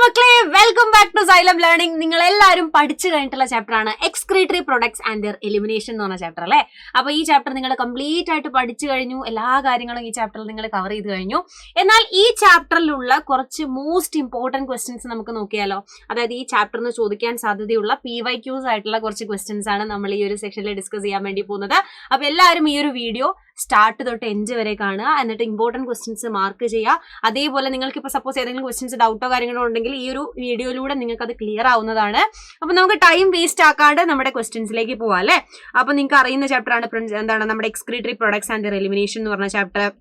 മക്കളെ, welcome back to Xylem learning. നിങ്ങൾ എല്ലാവരും പഠിച്ചു കഴിഞ്ഞിട്ടുള്ള ചാപ്റ്റർ ആണ് excretory products and their elimination എന്ന് പറഞ്ഞ ചാപ്റ്റർ അല്ലേ. അപ്പൊ ഈ ചാപ്റ്റർ നിങ്ങൾ കംപ്ലീറ്റ് ആയിട്ട് പഠിച്ചു കഴിഞ്ഞു. എല്ലാ കാര്യങ്ങളും ഈ ചാപ്റ്ററിൽ നിങ്ങൾ കവർ ചെയ്ത് കഴിഞ്ഞു. എന്നാൽ ഈ ചാപ്റ്ററിലുള്ള കുറച്ച് മോസ്റ്റ് ഇമ്പോർട്ടന്റ് ക്വസ്റ്റ്യൻസ് നമുക്ക് നോക്കിയാലോ. അതായത് ഈ ചാപ്റ്ററിന് ചോദിക്കാൻ സാധ്യതയുള്ള PYQs ആയിട്ടുള്ള കുറച്ച് ക്വസ്റ്റ്യൻസ് ആണ് നമ്മൾ ഈ ഒരു സെക്ഷനിൽ ഡിസ്കസ് ചെയ്യാൻ വേണ്ടി പോകുന്നത്. അപ്പൊ എല്ലാവരും ഈ ഒരു വീഡിയോ സ്റ്റാർട്ട് തൊട്ട് എൻഡ് വരെ കാണുക. എന്നിട്ട് ഇമ്പോർട്ടന്റ് ക്വസ്റ്റ്യൻസ് മാർക്ക് ചെയ്യുക. അതേപോലെ നിങ്ങൾക്ക് ഇപ്പോൾ സപ്പോസ് ഏതെങ്കിലും ക്വസ്റ്റ്യൻസ് ഡൗട്ടോ കാര്യങ്ങളോ ഉണ്ടെങ്കിൽ ഈ ഒരു വീഡിയോയിലൂടെ നിങ്ങൾക്ക് അത് ക്ലിയർ ആവുന്നതാണ്. അപ്പൊ നമുക്ക് ടൈം വേസ്റ്റ് ആക്കാണ്ട് നമ്മുടെ ക്വസ്റ്റ്യൻസിലേക്ക് പോവാം അല്ലേ. അപ്പൊ നിങ്ങൾക്ക് അറിയുന്ന ചാപ്റ്റർ ആണ് എന്താണ് നമ്മുടെ എക്സ്ക്രീറ്ററി പ്രൊഡക്ട്സ് ആൻഡ് എലിമിനേഷൻ എന്ന് പറഞ്ഞ ചാപ്റ്റർ.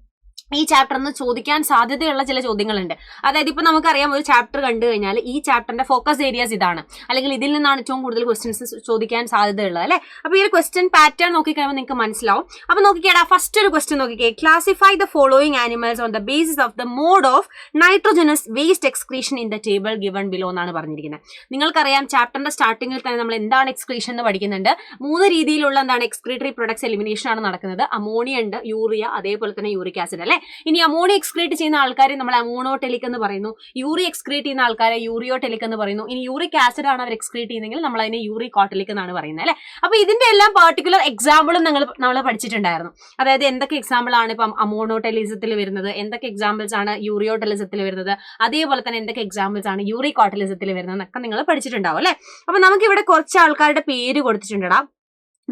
ഈ ചാപ്റ്ററിന് ചോദിക്കാൻ സാധ്യതയുള്ള ചില ചോദ്യങ്ങളുണ്ട്. അതായത് ഇപ്പൊ നമുക്കറിയാം, ഒരു ചാപ്റ്റർ കണ്ടു കഴിഞ്ഞാൽ ഈ ചാപ്റ്ററിന്റെ ഫോക്കസ് ഏരിയാസ് ഇതാണ്, അല്ലെങ്കിൽ ഇതിൽ നിന്നാണ് ഏറ്റവും കൂടുതൽ ക്വസ്റ്റ്യൻസ് ചോദിക്കാൻ സാധ്യതയുള്ളത് അല്ലെ. അപ്പൊ ഈ ഒരു ക്വസ്റ്റ്യൻ പാറ്റേൺ നോക്കിക്കഴിയുമ്പോൾ നിങ്ങൾക്ക് മനസ്സിലാവും. അപ്പൊ നോക്കിക്കേടാ, ഫസ്റ്റ് ഒരു ക്വസ്റ്റ്യൻ നോക്കിക്കേ. Classify the following animals on the basis of the mode of nitrogenous waste excretion in the table given below എന്നാണ് പറഞ്ഞിരിക്കുന്നത്. നിങ്ങൾക്കറിയാം, ചാപ്റ്ററിന്റെ സ്റ്റാർട്ടിങ്ങിൽ തന്നെ നമ്മൾ എന്താണ് എക്സ്ക്രീഷൻ എന്ന് പഠിക്കുന്നുണ്ട്. 3 രീതിയിലുള്ള എന്താണ് എക്സ്ക്രീറ്ററി പ്രൊഡക്ട്സ് എലിമിനേഷൻ ആണ് നടക്കുന്നത്. അമോണിയ ഉണ്ട്, യൂറിയ, അതേപോലെ തന്നെ യൂറിക് ആസിഡ് അല്ലെ. ഇനി അമോണിയ എക്സ്ക്രീറ്റ് ചെയ്യുന്ന ആൾക്കാരെ നമ്മൾ അമോണോടെലിക് എന്ന് പറയുന്നു. യൂറിയ എക്സ്ക്രീറ്റ് ചെയ്യുന്ന ആൾക്കാരെ യൂറിയോടെലിക് എന്ന് പറയുന്നു. ഇനി യൂറിക് ആസിഡ് ആണ് അവർ എക്സ്ക്രീറ്റ് ചെയ്യുന്നതെങ്കിൽ നമ്മൾ അതിനെ യൂറികോട്ടലിക് എന്നാണ് പറയുന്നത് അല്ലെ. അപ്പൊ ഇതിന്റെ എല്ലാം പർട്ടിക്കുലർ എക്സാമ്പിളും നമ്മൾ പഠിച്ചിട്ടുണ്ടായിരുന്നു. അതായത് എന്തൊക്കെ എക്സാമ്പിൾ ആണ് ഇപ്പം അമോണോടെലിസത്തിൽ വരുന്നത്, എന്തൊക്കെ എക്സാമ്പിൾസ് ആണ് യൂറിയോടെലിസത്തിൽ വരുന്നത്, അതേപോലെ തന്നെ എന്തൊക്കെ എക്സാമ്പിൾസ് ആണ് യൂറികോട്ടലിസത്തിൽ വരുന്നത് എന്നൊക്കെ നിങ്ങൾ പഠിച്ചിട്ടുണ്ടാവും അല്ലെ. അപ്പൊ നമുക്ക് ഇവിടെ കുറച്ച് ആൾക്കാരുടെ പേര് കൊടുത്തിട്ടുണ്ടാ.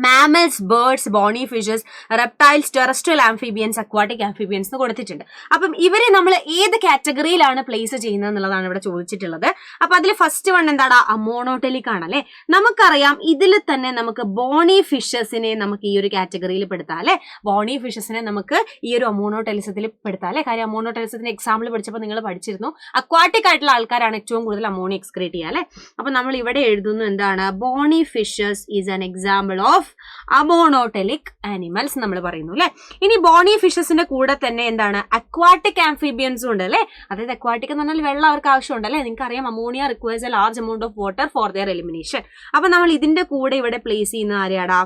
Mammals, birds, bony fishes, reptiles, terrestrial amphibians, aquatic amphibians എന്ന് കൊടുത്തിട്ടുണ്ട്. അപ്പം ഇവരെ നമ്മൾ ഏത് കാറ്റഗറിയിലാണ് പ്ലേസ് ചെയ്യുന്നത് എന്നുള്ളതാണ് ഇവിടെ ചോദിച്ചിട്ടുള്ളത്. അപ്പൊ അതിൽ ഫസ്റ്റ് വൺ എന്താണ്? അമോണോടെലിക് ആണല്ലേ. നമുക്കറിയാം, ഇതിൽ തന്നെ നമുക്ക് ബോണി ഫിഷസിനെ നമുക്ക് ഈ ഒരു കാറ്റഗറിയിൽ പെടുത്താം അല്ലെ. ബോണി ഫിഷസിനെ നമുക്ക് ഈ ഒരു അമോണോടെലിസത്തിൽ പെടുത്താം അല്ലെ. കാര്യം അമോണോടെലിസത്തിന്റെ എക്സാമ്പിൾ പഠിച്ചപ്പോൾ നിങ്ങൾ പഠിച്ചിരുന്നു, അക്വാട്ടിക് ആയിട്ടുള്ള ആൾക്കാരാണ് ഏറ്റവും കൂടുതൽ അമോണിയ എക്സ്ക്രീറ്റ് ചെയ്യുക അല്ലെ. അപ്പൊ നമ്മൾ ഇവിടെ എഴുതുന്നു എന്താണ്? Boney fishes is an example of ammonotelic animals നമ്മൾ പറയുന്നു അല്ലെ. ഇനി ബോണി ഫിഷസിന്റെ കൂടെ തന്നെ എന്താണ്? അക്വാട്ടിക് ആംഫിബിയൻസും ഉണ്ട് അല്ലെ. അതായത് അക്വാട്ടിക് എന്ന് പറഞ്ഞാൽ വെള്ളം അവർക്ക് ആവശ്യമുണ്ട് അല്ലെ. നിങ്ങൾക്ക് അറിയാം, ammonia requires A large amount of water for their elimination. അപ്പൊ നമ്മൾ ഇതിന്റെ കൂടെ ഇവിടെ പ്ലേസ് ചെയ്യുന്ന ആരെയാടാ?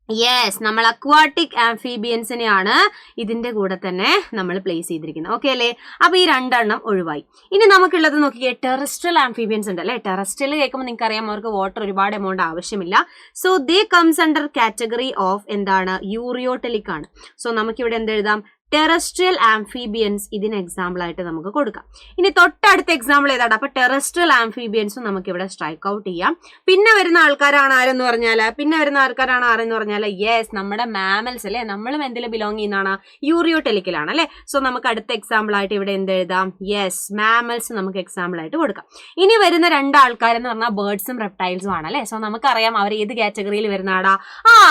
യെസ്, നമ്മൾ അക്വാട്ടിക് ആംഫിബിയൻസിനെയാണ് ഇതിന്റെ കൂടെ തന്നെ നമ്മൾ പ്ലേസ് ചെയ്തിരിക്കുന്നത്. ഓക്കെ അല്ലേ. അപ്പൊ ഈ 2 എണ്ണം ഒഴിവായി. ഇനി നമുക്കുള്ളത് നോക്കിയേ, ടെറസ്ട്രിയൽ ആംഫിബിയൻസ് ഉണ്ട് അല്ലെ. ടെറസ്ട്രിയൽ കേൾക്കുമ്പോൾ നിങ്ങൾക്ക് അറിയാം, അവർക്ക് വാട്ടർ ഒരുപാട് എമൗണ്ട് ആവശ്യമില്ല. So they comes under category of എന്താണ്? യൂറിയോടെലിക് ആണ്. സോ നമുക്കിവിടെ എന്തെഴുതാം? ടെറസ്ട്രിയൽ ആംഫിബിയൻസ് ഇതിന് എക്സാമ്പിൾ ആയിട്ട് നമുക്ക് കൊടുക്കാം. ഇനി തൊട്ടടുത്ത എക്സാമ്പിൾ ഏതാണ്? അപ്പൊ ടെറസ്ട്രിയൽ ആംഫിബിയൻസും നമുക്ക് ഇവിടെ സ്ട്രൈക്ക് ഔട്ട് ചെയ്യാം. പിന്നെ വരുന്ന ആൾക്കാരാണ് ആരെന്ന് പറഞ്ഞാൽ യെസ്, നമ്മുടെ മാമൽസ് അല്ലെ. നമ്മളും എന്തിൽ ബിലോങ് ചെയ്യുന്നതാണ്? യൂറിയോടെലിക്കിലാണ് അല്ലെ. സോ നമുക്ക് അടുത്ത എക്സാമ്പിൾ ആയിട്ട് ഇവിടെ എന്തെഴുതാം? യെസ്, മാമൽസ് നമുക്ക് എക്സാമ്പിൾ ആയിട്ട് കൊടുക്കാം. ഇനി വരുന്ന 2 ആൾക്കാരെന്ന് പറഞ്ഞാൽ ബേർഡ്സും റെപ്റ്റൈൽസും ആണ് അല്ലെ. സോ നമുക്കറിയാം അവർ ഏത് കാറ്റഗറിയിൽ വരുന്നതാടാ?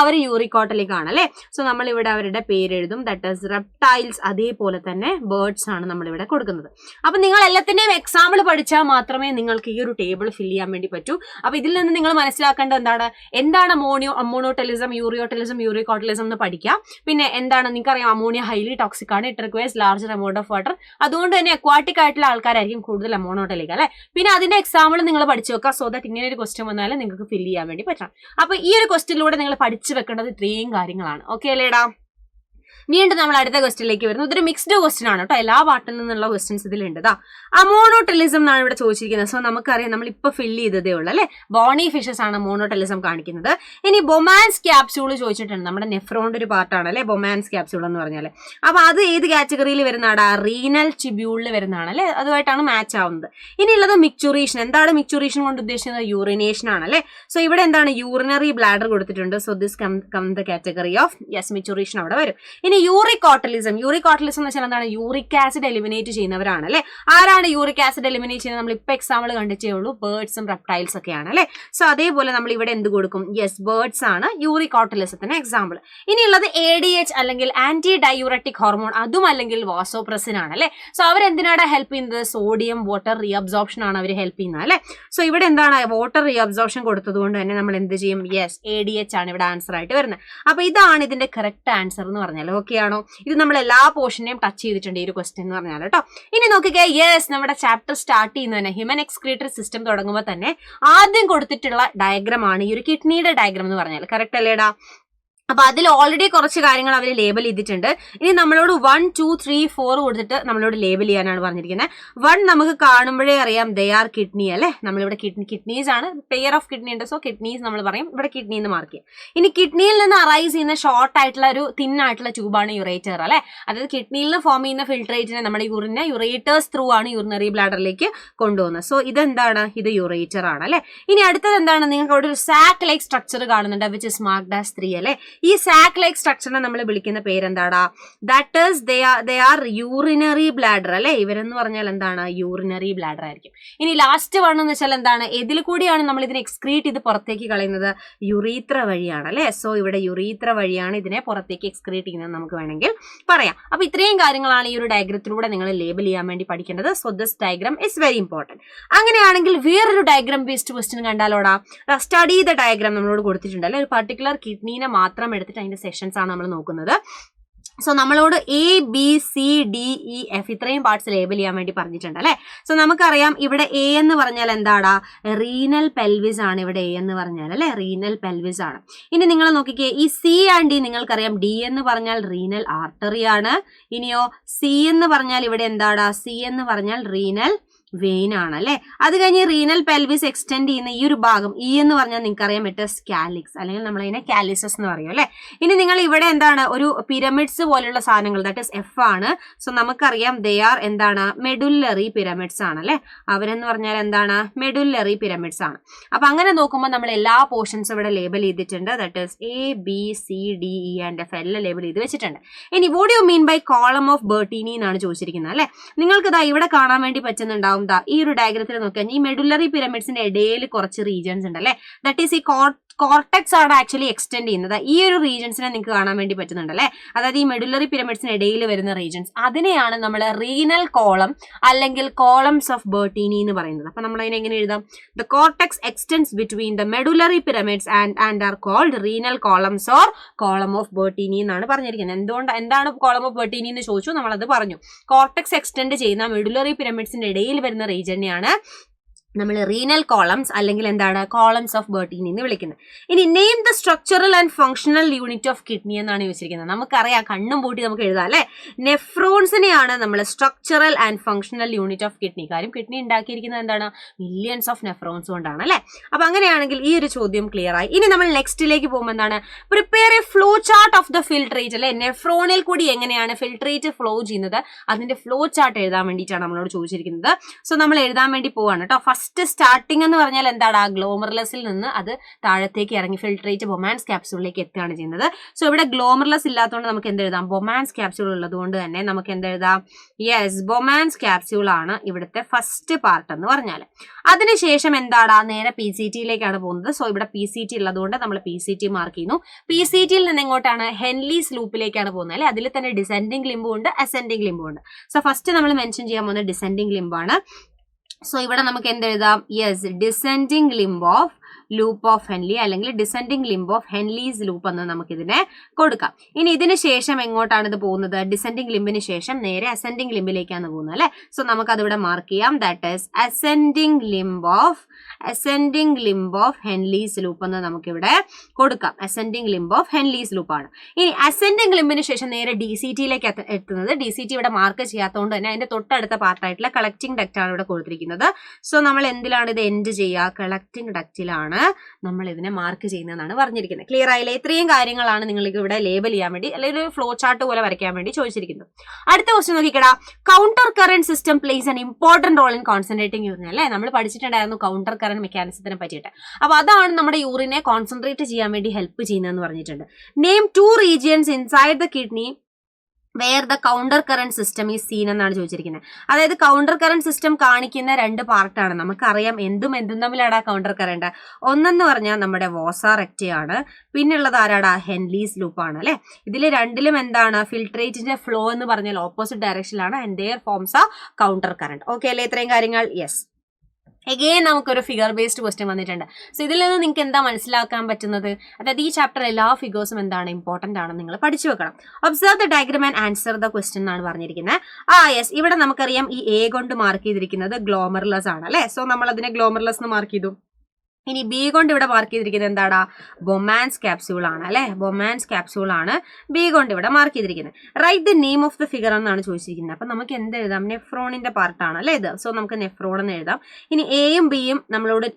അവർ യൂറിക്കോട്ടലിക് ആണ് അല്ലെ. സോ നമ്മൾ ഇവിടെ അവരുടെ പേരെഴുതും, ദാറ്റ് ഈസ് റെപ്റ്റൈൽസ്. അതേപോലെ തന്നെ ബേർഡ്സ് ആണ് നമ്മൾ ഇവിടെ കൊടുക്കുന്നത്. അപ്പൊ നിങ്ങൾ എല്ലാത്തിന്റെയും എക്സാമ്പിൾ പഠിച്ചാൽ മാത്രമേ നിങ്ങൾക്ക് ഈ ഒരു ടേബിൾ ഫിൽ ചെയ്യാൻ വേണ്ടി പറ്റൂ. അപ്പൊ ഇതിൽ നിന്ന് നിങ്ങൾ മനസ്സിലാക്കേണ്ടത് എന്താണ് അമോണോടെലിസം, യൂറിയോടെലിസം, യൂറിക്കോട്ടലിസം എന്ന് പഠിക്കാം. പിന്നെ എന്താണ് നിങ്ങൾക്കറിയാം, അമോണിയ ഹൈലി ടോക്സിക് ആണ്. It requires larger amount of water. അതുകൊണ്ട് തന്നെ അക്വാട്ടിക് ആയിട്ടുള്ള ആൾക്കാരായിരിക്കും കൂടുതൽ അമോണോടെലിക് അല്ലെ. പിന്നെ അതിന്റെ എക്സാമ്പിൾ നിങ്ങൾ പഠിച്ചു വെക്കുക. സോ ദാറ്റ് ഇങ്ങനെ ഒരു ക്വസ്റ്റ്യൻ വന്നാൽ നിങ്ങൾക്ക് ഫിൽ ചെയ്യാൻ വേണ്ടി പറ്റണം. അപ്പൊ ഈ ഒരു ക്വസ്റ്റ്യനിലൂടെ നിങ്ങൾ പഠിച്ചു വെക്കേണ്ടത് ഇത്രയും കാര്യങ്ങളാണ്. ഓക്കെ അല്ലേടാ. വീണ്ടും നമ്മൾ അടുത്ത ക്വസ്റ്റ്യനിലേക്ക് വരുന്നു. ഇതൊരു മിക്സ്ഡ് ക്വസ്റ്റ്യൻ ആണ് കേട്ടോ. എല്ലാ പാർട്ടിൽ നിന്നുള്ള ക്വസ്റ്റ്യൻസ് ഇതിലുണ്ട്. അമോണോടെലിസം എന്നാണ് ഇവിടെ ചോദിച്ചിരിക്കുന്നത്. സോ നമുക്കറിയാം, നമ്മൾ ഇപ്പൊ ഫിൽ ചെയ്തതേ ഉള്ളൂ അല്ലെ. ബോണി ഫിഷസ് ആണ് അമോണോടെലിസം കാണിക്കുന്നത്. ഇനി ബൊമാൻസ് ക്യാപ്സ്യൂൾ ചോദിച്ചിട്ടുണ്ട്. നമ്മുടെ നെഫ്രോണിന്റെ ഒരു പാർട്ടാണ് അല്ലെ ബൊമാൻസ് ക്യാപ്സ്യൂൾ എന്ന് പറഞ്ഞാൽ. അപ്പൊ അത് ഏത് കാറ്റഗറിയിൽ വരുന്നതാണ്? റീനൽ ട്യൂബ്യൂളിൽ വരുന്നതാണ് അല്ലെ. അതുമായിട്ടാണ് മാച്ച് ആവുന്നത്. ഇനി ഉള്ളത് മിക്ചുറേഷൻ. എന്താണ് മിക്ചുറേഷൻ കൊണ്ട് ഉദ്ദേശിക്കുന്നത്? യൂറിനേഷൻ ആണ് അല്ലെ. സോ ഇവിടെ എന്താണ്? യൂറിനറി ബ്ലാഡർ കൊടുത്തിട്ടുണ്ട്. So this come the category of yes micturition അവിടെ വരും. ഇനി യൂറിക്കോട്ടലിസം. യൂറിക്കോട്ടലിസം എന്ന് വെച്ചാൽ എന്താണ്? യൂറിക് ആസിഡ് എലിമിനേറ്റ് ചെയ്യുന്നവരാണ് അല്ലെ. ആരാണ് യൂറിക് ആസിഡ് എലിമിനേറ്റ് ചെയ്യുന്നത്? നമ്മൾ ഇപ്പൊ എക്സാമ്പിൾ കണ്ടിട്ടേ ഉള്ളൂ, ബേർഡ്സും റെപ്റ്റൈൽസ് ഒക്കെയാണ് അല്ലെ. സോ അതേപോലെ നമ്മൾ ഇവിടെ എന്ത് കൊടുക്കും? യെസ്, ബേർഡ്സ് ആണ് യൂറിക്കോട്ടലിസത്തിന് എക്സാമ്പിൾ. ഇനിയുള്ളത് ADH അല്ലെങ്കിൽ ആന്റി ഡയൂററ്റിക് ഹോർമോൺ, അതും അല്ലെങ്കിൽ വാസോപ്രസിൻ ആണ് അല്ലെ. സോ അവരെന്തിനാണ് ഹെൽപ്പ് ചെയ്യുന്നത്? സോഡിയം വാട്ടർ റീഅബ്സോർപ്ഷൻ ആണ് അവർ ഹെൽപ്പ് ചെയ്യുന്നത് അല്ലെ. സോ ഇവിടെ എന്താണ്? വാട്ടർ റീഅബ്സോർപ്ഷൻ കൊടുത്തതുകൊണ്ട് തന്നെ നമ്മൾ എന്ത് ചെയ്യും? യെസ്, ADH ആണ് ഇവിടെ ആൻസർ ആയിട്ട് വരുന്നത്. അപ്പൊ ഇതാണ് ഇതിന്റെ കറക്റ്റ് ആൻസർ എന്ന് പറഞ്ഞാൽ. ഓക്കെ ആണോ? ഇത് നമ്മൾ എല്ലാ പോർഷനെയും ടച്ച് ചെയ്തിട്ടുണ്ട് ഈ ഒരു ക്വസ്റ്റ്യൻ എന്ന് പറഞ്ഞാൽ കേട്ടോ. ഇനി നോക്കിക്കേ, യെസ്, നമ്മുടെ ചാപ്റ്റർ സ്റ്റാർട്ട് ചെയ്യുന്നത് തന്നെ ഹ്യൂമൻ എക്സ്ക്രീറ്ററി സിസ്റ്റം തുടങ്ങുമ്പോൾ തന്നെ ആദ്യം കൊടുത്തിട്ടുള്ള ഡയഗ്രാം ആണ് ഈ ഒരു കിഡ്നിയുടെ ഡയഗ്രാം എന്ന് പറഞ്ഞാൽ. കറക്റ്റ് അല്ലേടാ? അപ്പൊ അതിൽ ഓൾറെഡി കുറച്ച് കാര്യങ്ങൾ അവർ ലേബൽ ചെയ്തിട്ടുണ്ട്. ഇനി നമ്മളോട് 1, 2, 3, 4 കൊടുത്തിട്ട് നമ്മളോട് ലേബൽ ചെയ്യാനാണ് പറഞ്ഞിരിക്കുന്നത്. 1 നമുക്ക് കാണുമ്പോഴേ അറിയാം ദേ ആർ കിഡ്നി അല്ലെ, നമ്മളിവിടെ കിഡ്നീസ് ആണ്, പെയർ ഓഫ് കിഡ്നി ഉണ്ട്, സോ കിഡ്നീസ് നമ്മൾ പറയും, ഇവിടെ കിഡ്നി എന്ന് മാർക്ക് ചെയ്യും. ഇനി കിഡ്നിയിൽ നിന്ന് അറൈസ് ചെയ്യുന്ന ഷോർട്ട് ആയിട്ടുള്ള ഒരു തിൻ ആയിട്ടുള്ള ട്യൂബാണ് യുറേറ്റർ അല്ലെ, അതായത് കിഡ്നിയിൽ നിന്ന് ഫോം ചെയ്യുന്ന ഫിൽട്രേറ്റിനെ നമ്മുടെ യൂറിനെ യുറേറ്റേഴ്സ് ത്രൂ ആണ് യൂറിനറി ബ്ലാഡറിലേക്ക് കൊണ്ടുപോകുന്നത്. സോ ഇതെന്താണ്, ഇത് യുറേറ്റർ ആണ് അല്ലെ. ഇനി അടുത്തത് എന്താണ്, നിങ്ങൾക്ക് അവിടെ ഒരു സാക്ക് ലൈക്ക് സ്ട്രക്ചർ കാണുന്നുണ്ട്, വിച്ച് ഇസ് മാർക്ക്ഡ് ആസ് 3 അല്ലെ. ഈ സാക്ക് ലൈക്ക് സ്ട്രക്ചറിനെ നമ്മൾ വിളിക്കുന്ന പേരെന്താടാ, that is they are urinary bladder അല്ലെ. ഇവരെന്ന് പറഞ്ഞാൽ എന്താണ്, യൂറിനറി ബ്ലാഡർ ആയിരിക്കും. ഇനി ലാസ്റ്റ് വൺ എന്ന് വെച്ചാൽ എന്താണ്, ഇതിൽ കൂടിയാണ് നമ്മൾ ഇതിനെ എക്സ്ക്രീറ്റ് ചെയ്ത് പുറത്തേക്ക് കളയുന്നത്, യുറീത്ര വഴിയാണ് അല്ലെ. സോ ഇവിടെ യുറീത്ര വഴിയാണ് ഇതിനെ പുറത്തേക്ക് എക്സ്ക്രീറ്റ് ചെയ്യുന്നത് നമുക്ക് വേണമെങ്കിൽ പറയാം. അപ്പൊ ഇത്രയും കാര്യങ്ങളാണ് ഈ ഒരു ഡയഗ്രത്തിലൂടെ നിങ്ങൾ ലേബൽ ചെയ്യാൻ വേണ്ടി പഠിക്കേണ്ടത്. So this diagram is very important. അങ്ങനെയാണെങ്കിൽ വേറൊരു ഡയഗ്രാം ബേസ്ഡ് ക്വസ്റ്റ്യൻ കണ്ടാലോടാ, സ്റ്റഡി ദ ഡയഗ്രാം നമ്മളോട് കൊടുത്തിട്ടുണ്ട് അല്ലെ. ഒരു പർട്ടിക്കുലർ കിഡ്നീനെ മാത്രം എടുത്തിട്ട് അതിന്റെ സെഷൻസ് ആണ് നമ്മൾ നോക്കുന്നത്. സോ നമ്മളോട് ABCDEF ഇത്രയും പാർട്സ് ലേബൽ ചെയ്യാൻ വേണ്ടി പറഞ്ഞിട്ടുണ്ട് അല്ലെ. സോ നമുക്കറിയാം ഇവിടെ A എന്ന് പറഞ്ഞാൽ എന്താടാ, റീനൽ പെൽവിസ് ആണ്. ഇവിടെ A എന്ന് പറഞ്ഞാൽ അല്ലെ, റീനൽ പെൽവിസ് ആണ്. ഇനി നിങ്ങൾ നോക്കിക്കേ, ഈ C ആൻഡ് D നിങ്ങൾക്കറിയാം, D എന്ന് പറഞ്ഞാൽ റീനൽ ആർട്ടറി ആണ്. ഇനിയോ C എന്ന് പറഞ്ഞാൽ ഇവിടെ എന്താടാ, C എന്ന് പറഞ്ഞാൽ റീനൽ വെയിൻ ആണ് അല്ലെ. അത് കഴിഞ്ഞ് റീനൽ പെൽവിസ് എക്സ്റ്റെൻഡ് ചെയ്യുന്ന ഈ ഒരു ഭാഗം E എന്ന് പറഞ്ഞാൽ നിങ്ങൾക്കറിയാം മെറ്റസ് കാലിക്സ്, അല്ലെങ്കിൽ നമ്മളതിനെ കാലിസസ് എന്ന് പറയും അല്ലെ. ഇനി നിങ്ങൾ ഇവിടെ എന്താണ്, ഒരു പിരമിഡ്സ് പോലുള്ള സാധനങ്ങൾ, ദാറ്റ് ഇസ് F ആണ്. സോ നമുക്കറിയാം ദേ ആർ എന്താണ്, മെഡുല്ലറി പിരമിഡ്സ് ആണ് അല്ലെ. അവരെന്ന് പറഞ്ഞാൽ എന്താണ്, മെഡുല്ലറി പിരമിഡ്സ് ആണ്. അപ്പൊ അങ്ങനെ നോക്കുമ്പോൾ നമ്മൾ എല്ലാ പോർഷൻസും ഇവിടെ ലേബൽ ചെയ്തിട്ടുണ്ട്, that is ABCDE and F എല്ലാം ലേബൽ ചെയ്ത് വെച്ചിട്ടുണ്ട്. ഇനി what you mean by column of Bertini എന്നാണ് ചോദിച്ചിരിക്കുന്നത് അല്ലെ. നിങ്ങൾക്ക് ഇതാ ഇവിടെ കാണാൻ വേണ്ടി പറ്റുന്നുണ്ടാവും, ഈ ഒരു ഡയഗ്രത്തിൽ നോക്കിയാൽ ഈ മെഡുലറി പിരമിഡ്സിന്റെ ഇടയിൽ കുറച്ച് റീജിയൻസ് ഉണ്ട് അല്ലെ. ദാറ്റ് ഈസ് ഈ കോർട്ടെക്സ് ആണ് ആക്ച്വലി എക്സ്റ്റെൻഡ് ചെയ്യുന്നത്. ഈ ഒരു റീജിയൻസിനെ നിങ്ങൾക്ക് കാണാൻ വേണ്ടി പറ്റുന്നുണ്ട് അല്ലെ. അതായത് ഈ മെഡുലറി പിരമിഡ്സിന് ഇടയിൽ വരുന്ന റീജിയൻസ്, അതിനെയാണ് നമ്മൾ റീനൽ കോളം അല്ലെങ്കിൽ കോളംസ് ഓഫ് ബെർട്ടീനി എന്ന് പറയുന്നത്. അപ്പൊ നമ്മൾ അതിനെ എങ്ങനെ എഴുതാം, the cortex extends between the medullary pyramids and are called renal columns or column of Bertini എന്നാണ് പറഞ്ഞിരിക്കുന്നത്. എന്താണ് കോളം ഓഫ് ബെർട്ടീനി എന്ന് ചോദിച്ചു, നമ്മളത് പറഞ്ഞു. കോർട്ടെക്സ് എക്സ്റ്റെൻഡ് ചെയ്യുന്ന മെഡുലറി പിരമിഡ്സിന്റെ ഇടയിൽ വരുന്ന റീജിയനെയാണ് നമ്മൾ റീനൽ കോളംസ് അല്ലെങ്കിൽ എന്താണ്, കോളംസ് ഓഫ് ബെർട്ടീനി എന്ന് വിളിക്കുന്നത്. ഇനി name the structural and functional unit of kidney എന്നാണ് ചോദിച്ചിരിക്കുന്നത്. നമുക്കറിയാം, കണ്ണും പൂട്ടി നമുക്ക് എഴുതാം അല്ലെ. നെഫ്രോൺസിനെയാണ് നമ്മൾ structural and functional unit of kidney. കാര്യം കിഡ്നി ഉണ്ടാക്കിയിരിക്കുന്നത് എന്താണ്, മില്യൺസ് ഓഫ് നെഫ്രോൺസ് കൊണ്ടാണ് അല്ലെ. അപ്പൊ അങ്ങനെയാണെങ്കിൽ ഈ ഒരു ചോദ്യം ക്ലിയർ ആയി. ഇനി നമ്മൾ നെക്സ്റ്റിലേക്ക് പോകുമ്പോൾ എന്താണ്, prepare A flow chart of the filtrate അല്ലെ. നെഫ്രോണിൽ കൂടി എങ്ങനെയാണ് ഫിൽട്രേറ്റ് ഫ്ലോ ചെയ്യുന്നത്, അതിന്റെ ഫ്ലോ ചാർട്ട് എഴുതാൻ വേണ്ടിയിട്ടാണ് നമ്മളോട് ചോദിച്ചിരിക്കുന്നത്. സോ നമ്മൾ എഴുതാൻ വേണ്ടി പോവാണ് കേട്ടോ. ഫസ്റ്റ് സ്റ്റാർട്ടിംഗ് എന്ന് പറഞ്ഞാൽ എന്താണ്, ഗ്ലോമർലെസിൽ നിന്ന് അത് താഴത്തേക്ക് ഇറങ്ങി ഫിൽട്രേറ്റ് ബൊമാൻസ് ക്യാപ്സ്യൂളിലേക്ക് എത്തുകയാണ് ചെയ്യുന്നത്. സോ ഇവിടെ ഗ്ലോമർലെസ് ഇല്ലാത്തതുകൊണ്ട് നമുക്ക് എന്തെഴുതാം, ബൊമാൻസ് ക്യാപ്സ്യൂൾ ഉള്ളത് കൊണ്ട് തന്നെ നമുക്ക് എന്തെഴുതാം, യെസ് ബൊമാൻസ് ക്യാപ്സ്യൂൾ ആണ് ഇവിടുത്തെ ഫസ്റ്റ് പാർട്ട് എന്ന് പറഞ്ഞാൽ. അതിനുശേഷം എന്താണ്, നേരെ PCTയിലേക്കാണ് പോകുന്നത്. സോ ഇവിടെ PCT ഉള്ളതുകൊണ്ട് നമ്മൾ PCT മാർക്ക് ചെയ്യുന്നു. PCTയിൽ നിന്ന് എങ്ങോട്ടാണ്, ഹെൻലീസ് ലൂപ്പിലേക്കാണ് പോകുന്നത് അല്ലെ. അതിൽ തന്നെ ഡിസെൻഡിങ് ലിംബും ഉണ്ട്, അസെൻഡിങ് ലിംബും ഉണ്ട്. സോ ഫസ്റ്റ് നമ്മൾ മെൻഷൻ ചെയ്യാൻ പോകുന്നത് ഡിസെൻഡിങ് ലിംബാണ്. സോ ഇവിടെ നമുക്ക് എന്തെഴുതാം, yes descending limb of loop of Henle അല്ലെങ്കിൽ descending limb of Henle's loop എന്ന് നമുക്ക് ഇതിനെ കൊടുക്കാം. ഇനി ഇതിന് ശേഷം എങ്ങോട്ടാണ് ഇത് പോകുന്നത്, ഡിസെൻഡിങ് ലിംബിന് ശേഷം നേരെ അസെൻഡിങ് ലിംബിലേക്കാണ് പോകുന്നത് അല്ലെ. സോ നമുക്ക് അതിവിടെ മാർക്ക് ചെയ്യാം, that is ascending limb of Henle's loop എന്ന് നമുക്കിവിടെ കൊടുക്കാം. Ascending limb of Henle's loop ആണ്. ഇനി അസെൻഡിങ് ലിംബിന് ശേഷം നേരെ DCTയിലേക്ക് എത്തുന്നത്. DCT ഇവിടെ മാർക്ക് ചെയ്യാത്തതുകൊണ്ട് തന്നെ അതിന്റെ തൊട്ടടുത്ത പാർട്ടായിട്ടുള്ള കളക്ടിങ് ഡക്റ്റ് ആണ് ഇവിടെ കൊടുത്തിരിക്കുന്നത്. സോ നമ്മൾ എന്തിലാണ് ഇത് എൻഡ് ചെയ്യുക, കളക്ടിങ് ഡക്റ്റിലാണ് നമ്മൾ ഇതിനെ മാർക്ക് ചെയ്യുന്നതെന്നാണ് പറഞ്ഞിരിക്കുന്നത്. ക്ലിയർ ആയില്ലേ? ഇത്രയും കാര്യങ്ങളാണ് നിങ്ങൾക്ക് ഇവിടെ ലേബൽ ചെയ്യാൻ വേണ്ടി അല്ലെങ്കിൽ ഒരു ഫ്ലോ ചാർട്ട് പോലെ വരയ്ക്കാൻ വേണ്ടി ചോദിച്ചിരിക്കുന്നത്. അടുത്ത ക്വസ്റ്റ്യൻ നോക്കിക്കടാ, counter current system plays an important role in concentrating urine അല്ലേ. നമ്മൾ പഠിച്ചിട്ടുണ്ടായിരുന്നു കൗണ്ടർ കറന്റ് മെക്കാനിസത്തിനെ പറ്റിയിട്ട്. അപ്പൊ അതാണ് നമ്മുടെ യൂറിനെ കോൺസെൻട്രേറ്റ് ചെയ്യാൻ വേണ്ടി ഹെൽപ്പ് ചെയ്യുന്നതെന്ന് പറഞ്ഞിട്ടുണ്ട്. Name 2 regions inside the kidney where the counter current system is seen എന്നാണ് ചോദിച്ചിരിക്കുന്നത്. അതായത് കൗണ്ടർ കറന്റ് സിസ്റ്റം കാണിക്കുന്ന 2 പാർട്ടാണ്. നമുക്കറിയാം എന്തും തമ്മിലാടാ കൗണ്ടർ കറന്റ്. ഒന്നെന്ന് പറഞ്ഞാൽ നമ്മുടെ വോസാ റെക്റ്റ ആണ്, പിന്നുള്ളത് ആരാടാ, ഹെൻലീസ് ലൂപ്പ് ആണ് അല്ലെ. ഇതിൽ രണ്ടിലും എന്താണ്, ഫിൽട്രേറ്റിന്റെ ഫ്ലോ എന്ന് പറഞ്ഞാൽ ഓപ്പോസിറ്റ് ഡയറക്ഷനിലാണ് ആൻഡ് ദെയർ ഫോംസ് ആ കൗണ്ടർ കറന്റ്. ഓക്കെ അല്ലേ ഇത്രയും കാര്യങ്ങൾ? യെസ്. എഗെയിൻ നമുക്കൊരു ഫിഗർ ബേസ്ഡ് ക്വസ്റ്റ്യൻ വന്നിട്ടുണ്ട്. സോ ഇതിൽ നിന്ന് നിങ്ങൾക്ക് എന്താ മനസ്സിലാക്കാൻ പറ്റുന്നത്, അതായത് ഈ ചാപ്റ്റർ എല്ലാ ഫിഗേഴ്സും എന്താണ് ഇമ്പോർട്ടന്റ് ആണെന്ന് നിങ്ങൾ പഠിച്ചു വെക്കണം. Observe the diagram and answer the question എന്നാണ് പറഞ്ഞിരിക്കുന്നത്. യെസ്, ഇവിടെ നമുക്കറിയാം ഈ A കൊണ്ട് മാർക്ക് ചെയ്തിരിക്കുന്നത് ഗ്ലോമർലെസ് ആണ് അല്ലെ. സോ നമ്മൾ അതിനെ ഗ്ലോമർലെസ് എന്ന് മാർക്ക് ചെയ്തു. ഇനി ബി കൊണ്ട് ഇവിടെ മാർക്ക് ചെയ്തിരിക്കുന്നത് എന്താടാ, ബൊമാൻസ് ക്യാപ്സ്യൂൾ ആണ് അല്ലെ, ബൊമാൻസ് ക്യാപ്സ്യൂൾ ആണ് ബി കൊണ്ട് ഇവിടെ മാർക്ക് ചെയ്തിരിക്കുന്നത്. Write the name of the figure എന്നാണ് ചോദിച്ചിരിക്കുന്നത്. അപ്പൊ നമുക്ക് എന്ത് എഴുതാം, നെഫ്രോണിന്റെ പാർട്ടാണ് അല്ലെ ഇത്. സോ നമുക്ക് നെഫ്രോൺ എന്ന് എഴുതാം. ഇനി എയും ബിയും നമ്മളോട്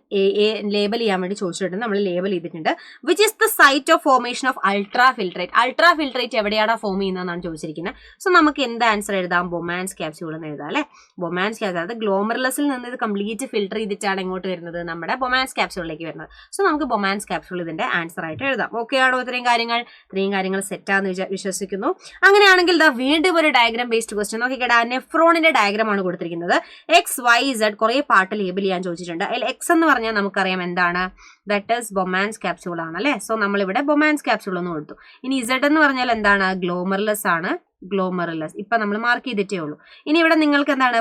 ലേബൽ ചെയ്യാൻ വേണ്ടി ചോദിച്ചിട്ടുണ്ട്, നമ്മൾ ലേബൽ ചെയ്തിട്ടുണ്ട്. Which is the site of formation of ultra filtrate. Ultra filtrate എവിടെയാണ് ഫോം ചെയ്യുന്നതെന്നാണ് ചോദിച്ചിരിക്കുന്നത്. സോ നമുക്ക് എന്ത് ആൻസർ എഴുതാം, ബൊമാൻസ് ക്യാപ്സ്യൂൾ എന്ന് എഴുതാം അല്ലെ. ബൊമാൻസ് ക്യാപ്സ്യൂൾ, അത് ഗ്ലോമറുലസിൽ നിന്ന് ഇത് കംപ്ലീറ്റ് ഫിൽട്ടർ ചെയ്തിട്ടാണ് ഇങ്ങോട്ട് വരുന്നത്, നമ്മുടെ ബൊമാൻസ് ക്യാപ്സ്യൂളിലേക്ക് വരുന്നത്. സോ നമുക്ക് ബൊമാൻസ് ക്യാപ്സ്യൂൾ ഇതിന്റെ ആൻസർ ആയിട്ട് എഴുതാം. ഓക്കെ ആണോ? ഇത്രയും കാര്യങ്ങൾ സെറ്റ് ആണെന്ന് വിശ്വസിക്കുന്നു. അങ്ങനെയാണെങ്കിൽ വീണ്ടും ഒരു ഡയഗ്രാം ബേസ്ഡ് ക്വസ്റ്റ്യൻ നോക്കിക്കേടാ. നെഫ്രോണിന്റെ ഡയഗ്രാം ആണ് കൊടുത്തിരിക്കുന്നത്. XYZ കുറെ പാർട്ട് ലേബൽ ചെയ്യാൻ ചോദിച്ചിട്ടുണ്ട്. അതിൽ X എന്ന് പറഞ്ഞാൽ നമുക്കറിയാം എന്താണ്, ദാറ്റ് ഈസ് ബൊമാൻസ് ക്യാപ്സ്യൂൾ ആണ് അല്ലെ. സോ നമ്മളിവിടെ ബൊമാൻസ് ക്യാപ്സ്യൂൾ എന്ന് കൊടുത്തു. ഇനി Z എന്ന് പറഞ്ഞാൽ എന്താണ്, ഗ്ലോമറുലസ് ആണ്, ഗ്ലോമറുലസ് ഇപ്പൊ നമ്മൾ മാർക്ക് ചെയ്തിട്ടേ ഉള്ളൂ. ഇനി ഇവിടെ നിങ്ങൾക്ക് എന്താണ്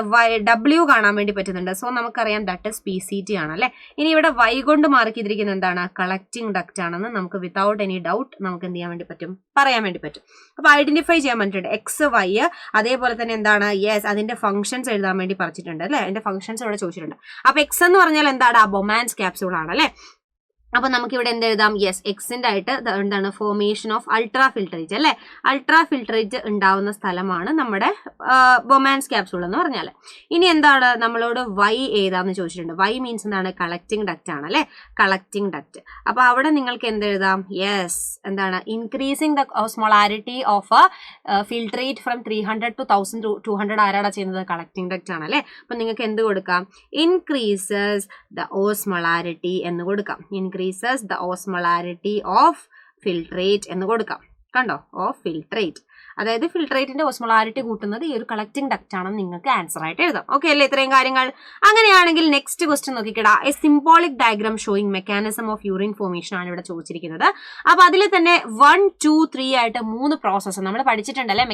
W കാണാൻ വേണ്ടി പറ്റുന്നുണ്ട്. സോ നമുക്കറിയാം ദാറ്റ് ഇസ് PCT ആണ് അല്ലെ. ഇനി ഇവിടെ Y കൊണ്ട് മാർക്ക് ചെയ്തിരിക്കുന്നത് എന്താണ്, കളക്ടിങ് ഡക്റ്റ് ആണെന്ന് നമുക്ക് വിതൗട്ട് എനി ഡൗട്ട് നമുക്ക് എന്ത് ചെയ്യാൻ വേണ്ടി പറ്റും, പറയാൻ വേണ്ടി പറ്റും. അപ്പൊ ഐഡന്റിഫൈ ചെയ്യാൻ പറ്റിയിട്ടുണ്ട്. XY അതേപോലെ തന്നെ എന്താണ്, യെസ് അതിന്റെ ഫംഗ്ഷൻസ് എഴുതാൻ വേണ്ടി പറഞ്ഞിട്ടുണ്ട് അല്ലെ. അതിന്റെ ഫംഗ്ഷൻസ് ഇവിടെ ചോദിച്ചിട്ടുണ്ട്. അപ്പൊ X എന്ന് പറഞ്ഞാൽ എന്താണ്, ബൊമാൻസ് ക്യാപ്സ്യൂൾ ആണ് അല്ലെ. അപ്പൊ നമുക്ക് ഇവിടെ എന്ത് എഴുതാം, യെസ് എക്സിന്റെ ആയിട്ട് എന്താണ്, ഫോർമേഷൻ ഓഫ് അൾട്രാ ഫിൽട്രേറ്റ് അല്ലെ. അൾട്രാ ഫിൽട്രേറ്റ് ഉണ്ടാവുന്ന സ്ഥലമാണ് നമ്മുടെ ബൊമാൻസ് ക്യാപ്സ്യൂൾ എന്ന് പറഞ്ഞാൽ. ഇനി എന്താണ് നമ്മളോട് Y ഏതാന്ന് ചോദിച്ചിട്ടുണ്ട്. Y മീൻസ് എന്താണ്, കളക്ടിങ് ഡക്റ്റ് ആണ് അല്ലെ, കളക്ടിങ് ഡക്റ്റ്. അപ്പൊ അവിടെ നിങ്ങൾക്ക് എന്ത് എഴുതാം, യെസ് എന്താണ്, increasing the osmolarity of filtrate from 300 to 1200 ആരാടാ ചെയ്യുന്നത്, കളക്ടിങ് ഡക്റ്റ് ആണ് അല്ലെ. അപ്പൊ നിങ്ങൾക്ക് എന്ത് കൊടുക്കാം, ഇൻക്രീസസ് ദ ഓസ്മോളാരിറ്റി എന്ന് കൊടുക്കാം. increases the osmolarity of filtrate എന്ന് കൊടുക്കാം. കണ്ടോ, ഓഫ് ഫിൽട്രേറ്റ്, അതായത് ഫിൽട്രേറ്റിന്റെ ഓസ്മോളാരിറ്റി കൂട്ടുന്നത് ഈ ഒരു കളക്ടിങ് ഡക്റ്റ് ആണെന്ന് നിങ്ങൾക്ക് ആൻസർ ആയിട്ട് എഴുതാം. ഓക്കെ അല്ലേ, ഇത്രയും കാര്യങ്ങൾ. അങ്ങനെയാണെങ്കിൽ നെക്സ്റ്റ് ക്വസ്റ്റ്യൻ നോക്കിക്കടാ. A symbolic diagram showing mechanism of urine formation ആണ് ഇവിടെ ചോദിച്ചിരിക്കുന്നത്. അപ്പൊ അതിൽ തന്നെ 1, 2, 3 ആയിട്ട് 3 പ്രോസസ്സ് നമ്മൾ പഠിച്ചിട്ടുണ്ടല്ലേ.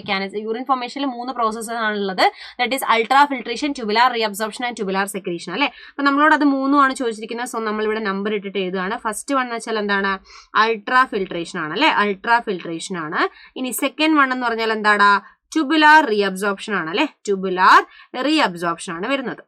യൂറിൻ ഫോർമേഷനിൽ 3 പ്രോസസ്സ് ആണുള്ളത്. That is ultra filtration, tubular reabsorption and tubular secretion അല്ലെ. അപ്പൊ നമ്മളോട് അത് 3 ആണ് ചോദിച്ചിരിക്കുന്നത്. സോ നമ്മൾ ഇവിടെ നമ്പർ ഇട്ടിട്ട് എഴുതുകയാണ്. ഫസ്റ്റ് വൺ എന്ന് വെച്ചാൽ എന്താണ്, അൾട്രാ ഫിൽട്രേഷൻ ആണ് അല്ലെ, അൾട്രാ ഫിൽട്രേഷൻ ആണ്. ഇനി സെക്കൻഡ് വൺ എന്ന് പറഞ്ഞാൽ എന്താടാ, ട്യൂബുലാർ റീഅബ്സോർപ്ഷൻ ആണ് അല്ലെ, ട്യൂബുലാർ റീഅബ്സോർപ്ഷൻ ആണ് വരുന്നത്.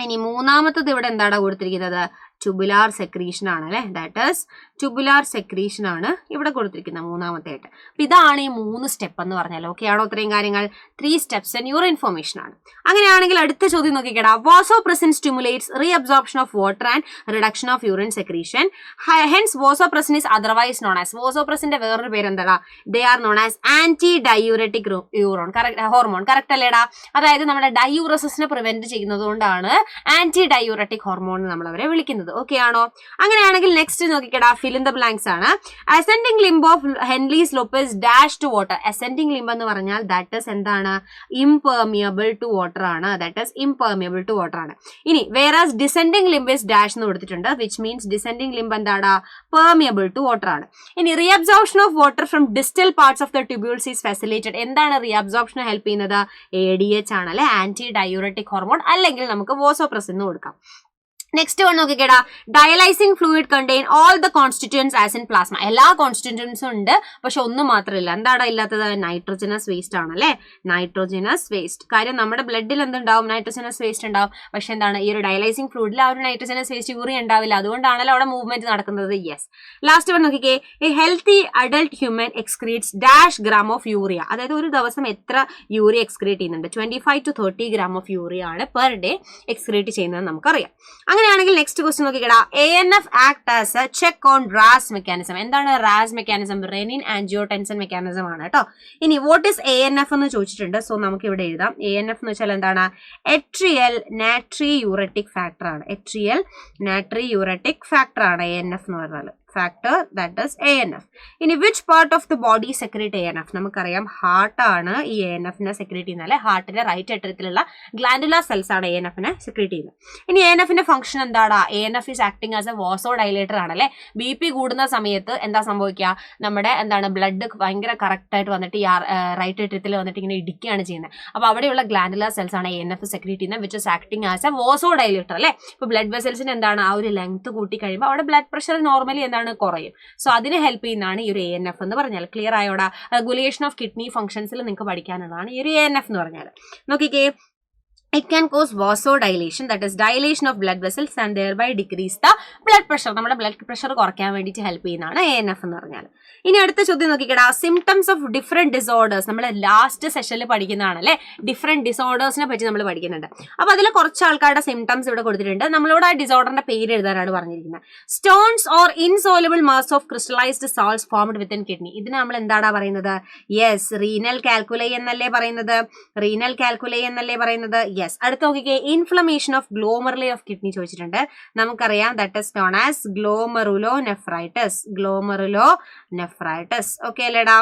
ഇനി മൂന്നാമത്തത് ഇവിടെ എന്താടാ കൊടുത്തിരിക്കുന്നത്, ട്യൂബുലാർ സെക്രീഷൻ ആണ് അല്ലെ, ദാറ്റ് ഈസ് ട്യൂബുലാർ സെക്രീഷൻ ആണ് ഇവിടെ കൊടുത്തിരിക്കുന്നത് മൂന്നാമത്തെ ആയിട്ട്. അപ്പൊ ഇതാണ് ഈ 3 സ്റ്റെപ്പ് എന്ന് പറഞ്ഞാൽ. ഓക്കെ ആണോ, ഇത്രയും കാര്യങ്ങൾ 3 steps ഇൻ യൂറിൻ ഫോർമേഷൻ ആണ്. അങ്ങനെയാണെങ്കിൽ അടുത്ത ചോദ്യം നോക്കിക്കേടാ. Vasopressin stimulates reabsorption of water and reduction of urine secretion. Hence vasopressin is otherwise known as, വാസോപ്രസിന്റെ വേറൊരു പേര് എന്താടാ, they are known as anti diuretic hormone. Correct അല്ലേടാ. അതായത് നമ്മുടെ ഡയൂറസിനെ പ്രിവെന്റ് ചെയ്യുന്നത് കൊണ്ടാണ് ആന്റി ഡയൂററ്റിക് ഹോർമോൺ നമ്മൾ അവരെ വിളിക്കുന്നത്. ഓക്കെ ആണോ? അങ്ങനെയാണെങ്കിൽ നെക്സ്റ്റ് നോക്കിക്കടാ, ഫിൽ ഇൻ ദ ബ്ലാങ്ക്സ് ആണ്. Ascending limb of Henle's loop is dash to water. Ascending limb എന്ന് പറഞ്ഞാൽ ദാറ്റ് ഇസ് എന്താണ്, ഇംപെർമിയബിൾ ടു വാട്ടർ ആണ്, that is impermeable to water ആണ്. ഇനി whereas descending limb is dash എന്ന് കൊടുത്തിട്ടുണ്ട്, വിച്ച് മീൻസ് ഡിസെൻഡിങ് ലിംബ് എന്താണ്, പെർമിയബിൾ ടു വാട്ടർ ആണ്. ഇനി reabsorption of water from distal parts of the tubules is facilitated. എന്താണ് reabsorption help ചെയ്യുന്നത്, ADH ആണ് അല്ലെ, ആന്റി ഡയൂററ്റിക് ഹോർമോൺ, അല്ലെങ്കിൽ നമുക്ക് വാസോപ്രസിൻ എന്ന് കൊടുക്കാം. നെക്സ്റ്റ് വൺ നോക്കിക്കേടാ. Dialysing fluid contain all the constituents as in plasma. എല്ലാ കോൺസ്റ്റിറ്റ്യൂൻസും ഉണ്ട്, പക്ഷെ ഒന്നും മാത്രമില്ല. എന്താണ് ഇല്ലാത്തത്, നൈട്രോജനസ് വേസ്റ്റ് ആണ് അല്ലെ, നൈട്രോജനസ് വേസ്റ്റ്. കാര്യം നമ്മുടെ ബ്ലഡിൽ എന്തുണ്ടാവും, നൈട്രോജനസ് വേസ്റ്റ് ഉണ്ടാവും. പക്ഷെ എന്താണ്, ഈ ഒരു ഡയലൈസിംഗ് ഫ്ലൂയിഡിൽ ആ ഒരു നൈട്രോജനസ് വേസ്റ്റ് യൂറിൻ ഉണ്ടാവില്ല. അതുകൊണ്ടാണല്ലോ അവിടെ മൂവ്മെന്റ് നടക്കുന്നത്. യെസ്. ലാസ്റ്റ് വൺ നോക്കിക്കേ. A healthy adult human excretes dash gram of urea. അതായത് ഒരു ദിവസം എത്ര യൂറിയ എക്സ്ക്രീറ്റ് ചെയ്യുന്നുണ്ട്, 25 to 30 gram ഓഫ് യൂറിയ ആണ് പെർ ഡേ എക്സ്ക്രീറ്റ് ചെയ്യുന്നത് നമുക്കറിയാം. അങ്ങനെയാണെങ്കിൽ നെക്സ്റ്റ് ക്വസ്റ്റ്യൻ നോക്കിക്കടാ. ANF act as a check on RAS mechanism. എന്താണ് RAS mechanism, renin angiotensin mechanism ആണ് കേട്ടോ. ഇനി വാട്ട് ഈസ് ANF എന്ന് ചോദിച്ചിട്ടുണ്ട്. സോ നമുക്ക് ഇവിടെ എഴുതാം. ANF എന്ന് വെച്ചാൽ എന്താണ്, എട്രിയൽ നാട്രി യൂററ്റിക് ഫാക്ടർ ആണ്. എട്രിയൽ നാട്രി യൂററ്റിക് ഫാക്ടർ ആണ് ANF എന്ന് പറഞ്ഞാൽ, ഫാക്ടർ ദാറ്റ് ഈസ് ANF. ഇനി which part of the body secrete ANF? നമുക്കറിയാം ഹാർട്ട് ആണ് ഈ ANF-നെ സെക്രീറ്റ് ചെയ്യുന്നത് അല്ലെ. ഹാർട്ടിന്റെ റൈറ്റ് അറ്റത്തിലുള്ള ഗ്ലാൻഡുലാർ സെൽസ് ആണ് ANF-നെ സെക്രീറ്റ് ചെയ്യുന്നത്. ഇനി ANF-ന്റെ ഫംഗ്ഷൻ എന്താണ്, ANF is acting as a vasodilator ആണ് അല്ലെ. BP കൂടുന്ന സമയത്ത് എന്താ സംഭവിക്കുക, നമ്മുടെ എന്താണ് ബ്ലഡ് ഭയങ്കര കറക്റ്റ് ആയിട്ട് വന്നിട്ട് ഈ റൈറ്റ് അറ്റത്തിൽ വന്നിട്ട് ഇങ്ങനെ ഇടിക്കുകയാണ് ചെയ്യുന്നത്. അപ്പൊ അവിടെയുള്ള ഗ്ലാൻഡുലാർ സെൽസ് ആണ് ANF സെക്രീറ്റ് ചെയ്യുന്നത്, which is acting as a vasodilator അല്ലെ. ഇപ്പൊ ബ്ലഡ് വെസൽസിന് എന്താണ്, ആ ഒരു ലെങ്ത് കൂട്ടി കഴിയുമ്പോൾ അവിടെ ബ്ലഡ് പ്രഷർ നോർമലി എന്താണ് കുറയും. സോ അതിന് ഹെൽപ്പ് ചെയ്യുന്നതാണ് ഈ ഒരു ANF എന്ന് പറഞ്ഞാൽ. ക്ലിയർ ആയോടാ? റെഗുലേഷൻ ഓഫ് കിഡ്നി ഫംഗ്ഷൻസിൽ നിങ്ങൾക്ക് പഠിക്കാനുള്ളതാണ് ഈ ഒരു ANF എന്ന് പറഞ്ഞാൽ. നോക്കിക്കേ, It can cause vasodilation, that is dilation of blood vessels and thereby decrease the blood pressure. നമ്മുടെ ബ്ലഡ് പ്രഷർ കുറയ്ക്കാൻ വേണ്ടിയിട്ട് ഹെൽപ്പ് ചെയ്യുന്നതാണ് ANF എന്ന് പറഞ്ഞാൽ. ഇനി അടുത്ത ചോദ്യം നോക്കിക്കടാ, സിംറ്റംസ് ഓഫ് ഡിഫറെന്റ് ഡിസോർഡേഴ്സ്. നമ്മൾ ലാസ്റ്റ് സെഷനിൽ പഠിക്കുന്നതാണ് അല്ലേ, ഡിഫറെന്റ് ഡിസോർഡേഴ്സിനെ പറ്റി നമ്മൾ പഠിക്കുന്നുണ്ട്. അപ്പൊ അതിൽ കുറച്ച് ആൾക്കാരുടെ സിംറ്റംസ് ഇവിടെ കൊടുത്തിട്ടുണ്ട്. നമ്മളോട് ആ ഡിസോർഡറിന്റെ പേര് എഴുതാനാണ് പറഞ്ഞിരിക്കുന്നത്. Stones or insoluble mass of crystallised salts formed within kidney. ഇതിന് നമ്മൾ എന്താടാ പറയുന്നത്? യെസ്, റീനൽ കാൽക്കുലൈ എന്നല്ലേ പറയുന്നത്. റീനൽ കാൽക്കുലൈ എന്നല്ലേ പറയുന്നത്. യെസ്. അടുത്ത നോക്കിക്കേ, inflammation of glomeruli of kidney ചോദിച്ചിട്ടുണ്ട്. നമുക്കറിയാം, that is known as glomerulonephritis. Glomerulonephritis. Okay അല്ലേടാ?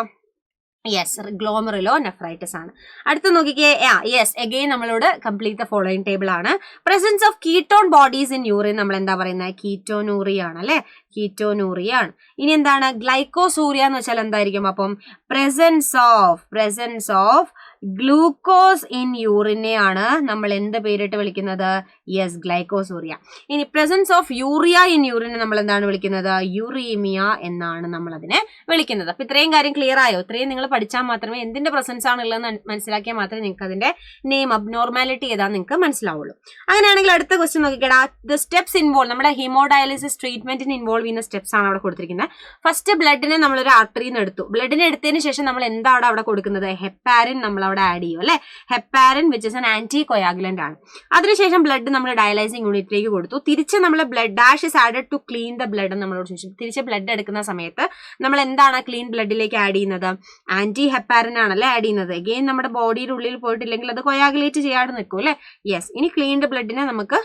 യെസ്, ഗ്ലോമറുലോനെഫ്രൈറ്റിസ് ആണ്. അടുത്ത നോക്കിക്കേ, യെസ്, അഗെയിൻ നമ്മളോട് കംപ്ലീറ്റ് ദ ഫോളോയിങ് ടേബിൾ ആണ്. Presence of ketone bodies in urine നമ്മൾ എന്താ പറയുന്നത്? കീറ്റോനൂറിയ ആണ് അല്ലെ, കീറ്റോനൂറിയ ആണ്. ഇനി എന്താണ് ഗ്ലൈക്കോസൂരിയ എന്ന് വെച്ചാൽ എന്തായിരിക്കും? അപ്പം പ്രസൻസ് ഓഫ് ഗ്ലൂക്കോസ് ഇൻ യൂറിനെയാണ് നമ്മൾ എന്ത് പേരിട്ട് വിളിക്കുന്നത്? യെസ്, ഗ്ലൈക്കോസൂറിയ. ഇനി പ്രസൻസ് ഓഫ് യൂറിയ ഇൻ യൂറിനെ നമ്മൾ എന്താണ് വിളിക്കുന്നത്? യൂറീമിയ എന്നാണ് നമ്മൾ അതിനെ വിളിക്കുന്നത്. അപ്പൊ ഇത്രയും കാര്യം ക്ലിയർ ആയോ? ഇത്രയും നിങ്ങൾ പഠിച്ചാൽ മാത്രമേ എന്തിന്റെ പ്രസൻസ് ആണുള്ളതെന്ന് മനസ്സിലാക്കിയാൽ മാത്രമേ നിങ്ങൾക്ക് അതിന്റെ നെയിം അബ്നോർമാലിറ്റി ഏതാന്ന് നിങ്ങൾക്ക് മനസ്സിലാവുള്ളൂ. അങ്ങനെയാണെങ്കിൽ അടുത്ത ക്വസ്റ്റ്യൻ നോക്കിക്കേടാ, ദ സ്റ്റെപ്സ് ഇൻവോൾവ്. നമ്മുടെ ഹീമോഡയാലിസിസ് ട്രീറ്റ്മെന്റിന് ഇൻവോൾവ് ചെയ്യുന്ന സ്റ്റെപ്സ് ആണ് അവിടെ കൊടുത്തിരിക്കുന്നത്. ഫസ്റ്റ് ബ്ലഡിനെ നമ്മളൊരു ആർട്ടറിന്ന് എടുത്തു. ബ്ലഡിനെ എടുത്തതിന് ശേഷം നമ്മൾ എന്താണ് അവിടെ കൊടുക്കുന്നത്? ഹെപ്പാരിൻ നമ്മൾ അവിടെ ആഡ് ചെയ്യും അല്ലെ. Heparin which is an anti coagulant ആണ്. അതിനുശേഷം ബ്ലഡ് നമ്മൾ ഡയലൈസിങ് യൂണിറ്റിലേക്ക് കൊടുത്തു. തിരിച്ച് നമ്മൾ blood dash is added to clean the blood എന്ന് നമ്മളോട് ചോദിച്ചു. തിരിച്ച് ബ്ലഡ് എടുക്കുന്ന സമയത്ത് നമ്മൾ എന്താണ് ക്ലീൻ ബ്ലഡിലേക്ക് ആഡ് ചെയ്യുന്നത്? ആന്റി ഹെപ്പാരിൻ ആണല്ലേ ആഡ് ചെയ്യുന്നത്. അഗെയിൻ നമ്മുടെ ബോഡിയുടെ ഉള്ളിൽ പോയിട്ടില്ലെങ്കിൽ അത് കൊയാഗുലേറ്റ് ചെയ്യാതെ നിൽക്കും അല്ലെ. യെസ്. ഇനി ക്ലീൻഡ് ബ്ലഡിനെ നമുക്ക്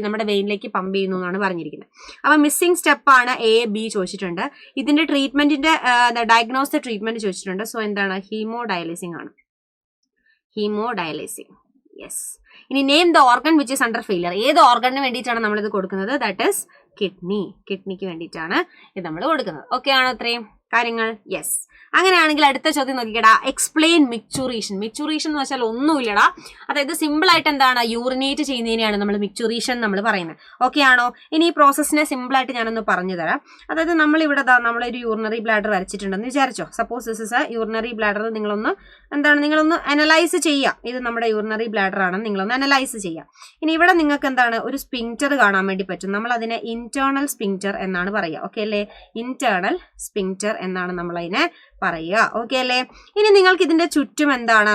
നമ്മുടെ വെയിനിലേക്ക് പമ്പ് ചെയ്യുന്നു എന്നാണ് പറഞ്ഞിരിക്കുന്നത്. അപ്പൊ മിസ്സിംഗ് സ്റ്റെപ്പ് ആണ് A, B ചോദിച്ചിട്ടുണ്ട്. ഇതിന്റെ ട്രീറ്റ്മെന്റിന്റെ ഡയഗ്നോസ് ട്രീറ്റ്മെന്റ് ചോദിച്ചിട്ടുണ്ട്. സോ എന്താണ്? ഹീമോഡയാലിസിംഗ് ആണ്. ഹീമോഡയാലിസിംഗ്. യെസ്. ഇനി name the organ which is under failure. ഏത് ഓർഗണിന് വേണ്ടിയിട്ടാണ് നമ്മളിത് കൊടുക്കുന്നത്? That is kidney. കിഡ്നിക്ക് വേണ്ടിയിട്ടാണ് ഇത് നമ്മൾ കൊടുക്കുന്നത്. ഓക്കെ ആണോ ഇത്രയും കാര്യങ്ങൾ? യെസ്. അങ്ങനെയാണെങ്കിൽ അടുത്ത ചോദ്യം നോക്കിക്കടാ, എക്സ്പ്ലെയിൻ മിക്ചുറേഷൻ. മിക്ചുറേഷൻ എന്ന് വെച്ചാൽ ഒന്നുമില്ലടാ, അതായത് സിമ്പിൾ ആയിട്ട് എന്താണ്? യൂറിനേറ്റ് ചെയ്യുന്നതിനെയാണ് നമ്മൾ മിക്ചുറേഷൻ നമ്മൾ പറയുന്നത്. ഓക്കെ ആണോ? ഇനി ഈ പ്രോസസ്സിനെ സിമ്പിൾ ആയിട്ട് ഞാനൊന്ന് പറഞ്ഞു തരാം. അതായത് നമ്മളിവിടെ നമ്മളൊരു യൂറിനറി ബ്ലാഡർ വരച്ചിട്ടുണ്ടെന്ന് വിചാരിച്ചോ. Suppose this is A urinary bladder. നിങ്ങളൊന്ന് അനലൈസ് ചെയ്യാം. ഇത് നമ്മുടെ യൂറിനറി ബ്ലാഡർ ആണെന്ന് നിങ്ങളൊന്ന് അനലൈസ് ചെയ്യാം. ഇനി ഇവിടെ നിങ്ങൾക്ക് എന്താണ്? ഒരു സ്പിങ്ക്റ്റർ കാണാൻ വേണ്ടി പറ്റും. നമ്മൾ അതിനെ ഇന്റേണൽ സ്പിങ്ക്റ്റർ എന്നാണ് പറയുക. ഓക്കെ അല്ലേ? ഇന്റേണൽ സ്പിങ്ക്റ്റർ എന്നാണ് നമ്മൾ അതിനെ പറയുക. ഓക്കെ അല്ലേ? ഇനി നിങ്ങൾക്ക് ഇതിന്റെ ചുറ്റും എന്താണ്?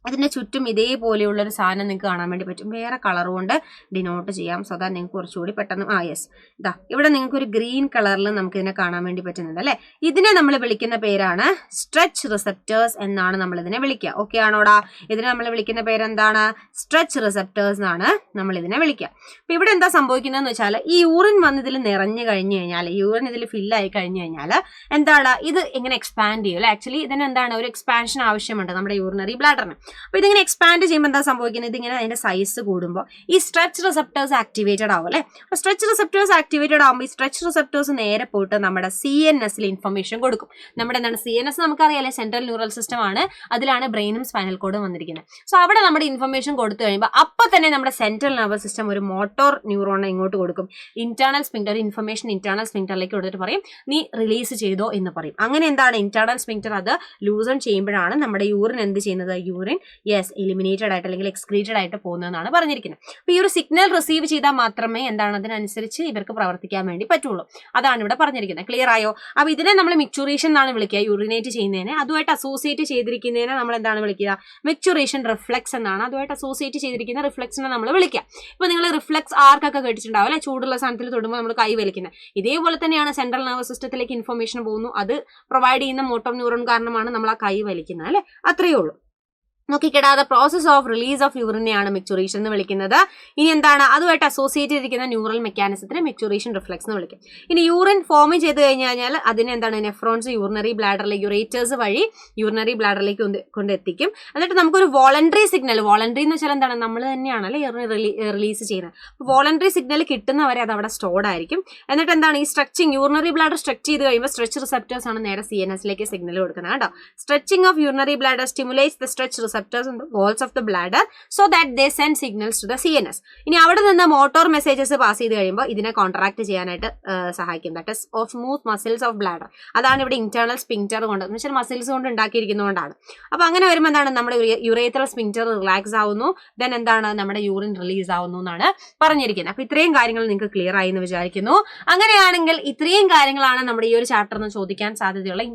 ഇതിന്റെ ചുറ്റും ഇതേപോലെയുള്ള ഒരു സാധനം നിങ്ങൾക്ക് കാണാൻ വേണ്ടി പറ്റും. വേറെ കളർ കൊണ്ട് ഡിനോട്ട് ചെയ്യാം. സോ ദാറ്റ് നിങ്ങൾക്ക് കുറച്ചുകൂടി പെട്ടെന്ന് യെസ്, ഇതാ ഇവിടെ നിങ്ങൾക്ക് ഒരു ഗ്രീൻ കളറിൽ നമുക്ക് ഇതിനെ കാണാൻ വേണ്ടി പറ്റുന്നുണ്ട് അല്ലെ. ഇതിനെ നമ്മൾ വിളിക്കുന്ന പേരാണ് സ്ട്രെച്ച് റിസെപ്റ്റേഴ്സ് എന്നാണ് നമ്മൾ ഇതിനെ വിളിക്കുക. ഓക്കെ ആണോടാ? ഇതിനെ നമ്മൾ വിളിക്കുന്ന പേരെന്താണ്? സ്ട്രെച്ച് റിസെപ്റ്റേഴ്സ് എന്നാണ് നമ്മൾ ഇതിനെ വിളിക്കുക. അപ്പൊ ഇവിടെ എന്താ സംഭവിക്കുന്നതെന്ന് വെച്ചാൽ, ഈ യൂറിൻ വന്ന് ഇതിൽ നിറഞ്ഞു കഴിഞ്ഞു കഴിഞ്ഞാൽ, യൂറിൻ ഇതിൽ ഫില്ലായി കഴിഞ്ഞു കഴിഞ്ഞാൽ എന്താണ്? ഇത് എങ്ങനെ എക്സ്പാൻഡ് ചെയ്യും അല്ലെ. ആക്ച്വലി ഇതിന് എന്താണ്? ഒരു എക്സ്പാൻഷൻ ആവശ്യമുണ്ട് നമ്മുടെ യൂറിനറി ബ്ലാഡറിന്. അപ്പൊ ഇതിങ്ങനെ എക്സ്പാൻഡ് ചെയ്യുമ്പോൾ എന്താ സംഭവിക്കുന്നത്? ഇതിങ്ങനെ അതിന്റെ സൈസ് കൂടുമ്പോൾ ഈ സ്ട്രെച്ച് റിസെപ്റ്റേഴ്സ് ആക്ടിവേറ്റഡ് ആവും അല്ലെ. അപ്പൊ സ്ട്രെച്ച് റിസെപ്റ്റേഴ്സ് ആക്ടിവേറ്റഡ് ആകുമ്പോൾ ഈ സ്ട്രെച്ച് റിസെപ്റ്റേഴ്സ് നേരെ പോയിട്ട് നമ്മുടെ CNS ഇൻഫർമേഷൻ കൊടുക്കും. നമ്മുടെ എന്താണ് CNS നമുക്കറിയാലേ, സെൻട്രൽ ന്യൂറൽ സിസ്റ്റം ആണ്. അതിലാണ് ബ്രെയിനും സ്പൈനൽ കോഡും വന്നിരിക്കുന്നത്. സോ അവിടെ നമ്മുടെ ഇൻഫർമേഷൻ കൊടുത്തു കഴിയുമ്പോൾ അപ്പൊ തന്നെ നമ്മുടെ സെൻട്രൽ നെർവസ് സിസ്റ്റം ഒരു മോട്ടോർ ന്യൂറോണിനെ ഇങ്ങോട്ട് കൊടുക്കും. ഇന്റേണൽ സ്പിങ്ക്റ്റർ ഇൻഫർമേഷൻ ഇന്റേണൽ സ്പിങ്ക്റ്ററിലേക്ക് കൊടുത്തിട്ട് പറയും നീ റിലീസ് ചെയ്തോ എന്ന് പറയും. അങ്ങനെ എന്താണ്? ഇന്റേണൽ സ്പിങ്ക്റ്റർ അത് ലൂസൺ ചെയ്യുമ്പോഴാണ് നമ്മുടെ യൂറിൻ എന്ത് ചെയ്യുന്നത്? യൂറിൻ യെസ് എലിമിനേറ്റഡ് ആയിട്ട് അല്ലെങ്കിൽ എക്സ്ക്രീറ്റഡ് ആയിട്ട് പോകുന്നതെന്നാണ് പറഞ്ഞിരിക്കുന്നത്. അപ്പൊ ഈ ഒരു സിഗ്നൽ റിസീവ് ചെയ്താൽ മാത്രമേ എന്താണ് അതിനനുസരിച്ച് ഇവർക്ക് പ്രവർത്തിക്കാൻ വേണ്ടി പറ്റുള്ളൂ. അതാണ് ഇവിടെ പറഞ്ഞിരിക്കുന്നത്. ക്ലിയർ ആയോ? അപ്പൊ ഇതിനെ നമ്മൾ മിക്ചുറേഷൻ എന്നാണ് വിളിക്കുക. യൂറിനേറ്റ് ചെയ്യുന്നതിനെ അതുമായിട്ട് അസോസിയേറ്റ് ചെയ്തിരിക്കുന്നതിനെ നമ്മൾ എന്താണ് വിളിക്കുക? മിക്ചുറേഷൻ റിഫ്ലെക്സ് എന്നാണ്. അതുമായിട്ട് അസോസിയേറ്റ് ചെയ്തിരിക്കുന്ന റിഫ്ലെക്സിനെ നമ്മൾ വിളിക്കുക. ഇപ്പൊ നിങ്ങൾ റിഫ്ലെക്സ് ആർക്കൊക്കെ കേട്ടിട്ടുണ്ടാവും അല്ലെ? ചൂടുള്ള സാധനത്തിൽ തൊടുമ്പോൾ നമ്മൾ കൈ വലിക്കുന്നത്. ഇതേപോലെ തന്നെയാണ് സെൻട്രൽ നെർവസ് സിസ്റ്റത്തിലേക്ക് ഇൻഫർമേഷൻ പോകുന്നു. അത് പ്രൊവൈഡ് ചെയ്യുന്ന മോട്ടോർ ന്യൂറോൺ കാരണമാണ് നമ്മൾ ആ കൈ വലിക്കുന്നത് അല്ലെ. അത്രയേ ഉള്ളൂ. നോക്കിക്കേടാ, the process of release of യൂറിനെയാണ് മിക്ചുറേഷൻ എന്ന് വിളിക്കുന്നത്. ഇനി എന്താണ്? അതുമായിട്ട് അസോസിയേറ്റ് ചെയ്തിരിക്കുന്ന ന്യൂറൽ മെക്കാനിസത്തിന് മിക്ചുറേഷൻ റിഫ്ലെക്സ് എന്ന് വിളിക്കും. ഇനി യൂറിൻ ഫോം ചെയ്ത് കഴിഞ്ഞാൽ അതിന് എന്താണ്? നെഫ്രോൺസ് യൂറിനറി ബ്ലാഡറിലേക്ക് യൂറേറ്റേഴ്സ് വഴി യൂറിനറി ബ്ലാഡറിലേക്ക് കൊണ്ടെത്തിക്കും. എന്നിട്ട് നമുക്കൊരു വോളണ്ടറി സിഗ്നൽ, വോളണ്ടറി എന്ന് വെച്ചാൽ എന്താണ്? നമ്മൾ തന്നെയാണ് അല്ലെ റിലീസ് ചെയ്യുന്നത്. വോളണ്ടറി സിഗ്നൽ കിട്ടുന്നവരെ അത് അവിടെ സ്റ്റോർഡ് ആയിരിക്കും. എന്നിട്ട് എന്താണ്? ഈ സ്ട്രെച്ചിങ്, യൂറിനറി ബ്ലാഡർ സ്ട്രെച്ച് ചെയ്ത് കഴിയുമ്പോൾ സ്ട്രെച്ച് റിസെപ്റ്റേഴ്സ് ആണ് നേരെ CNS സിഗ്നൽ കൊടുക്കുന്നത് കേട്ടോ. Stretching of urinary bladder stimulates the stretch receptors in the walls of the bladder so that they send signals to the CNS. ഇനി അവിടെ നിന്ന് മോട്ടോർ മെസ്സേജസ് പാസ് ചെയ്ത് കഴിയുമ്പോൾ ഇതിനെ കോൺട്രാക്ട് ചെയ്യാനായിട്ട് സഹായിക്കും. That is of smooth muscles of bladder. അതാണ് ഇവിടെ ഇന്റേണൽ സ്പിങ്ക്ചർ കൊണ്ട് എന്ന് വെച്ചാൽ മസിൽസ് കൊണ്ട് ഉണ്ടാക്കിയിരിക്കുന്നതുകൊണ്ടാണ്. അപ്പൊ അങ്ങനെ വരുമ്പോൾ എന്താണ് നമ്മുടെ യുറേത്രൽ സ്പിങ്ക്ചർ റിലാക്സ് ആവുന്നു, ദെൻ എന്താണ് നമ്മുടെ യൂറിൻ റിലീസ് ആവുന്നു എന്നാണ് പറഞ്ഞിരിക്കുന്നത്. അപ്പൊ ഇത്രയും കാര്യങ്ങൾ നിങ്ങൾക്ക് ക്ലിയർ ആയി എന്ന് വിചാരിക്കുന്നു. അങ്ങനെയാണെങ്കിൽ ഇത്രയും കാര്യങ്ങളാണ് നമ്മുടെ ഈ ഒരു ചാപ്റ്ററിന് ചോദിക്കാൻ സാധ്യതയുള്ള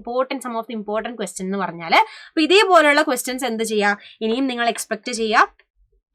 some of the important question എന്ന് പറഞ്ഞാൽ. അപ്പൊ ഇതേപോലെയുള്ള ക്വസ്റ്റ്യൻസ് എന്ത് ചെയ്യുക, ഇനിയും നിങ്ങൾ എക്സ്പെക്ട് ചെയ്യുക.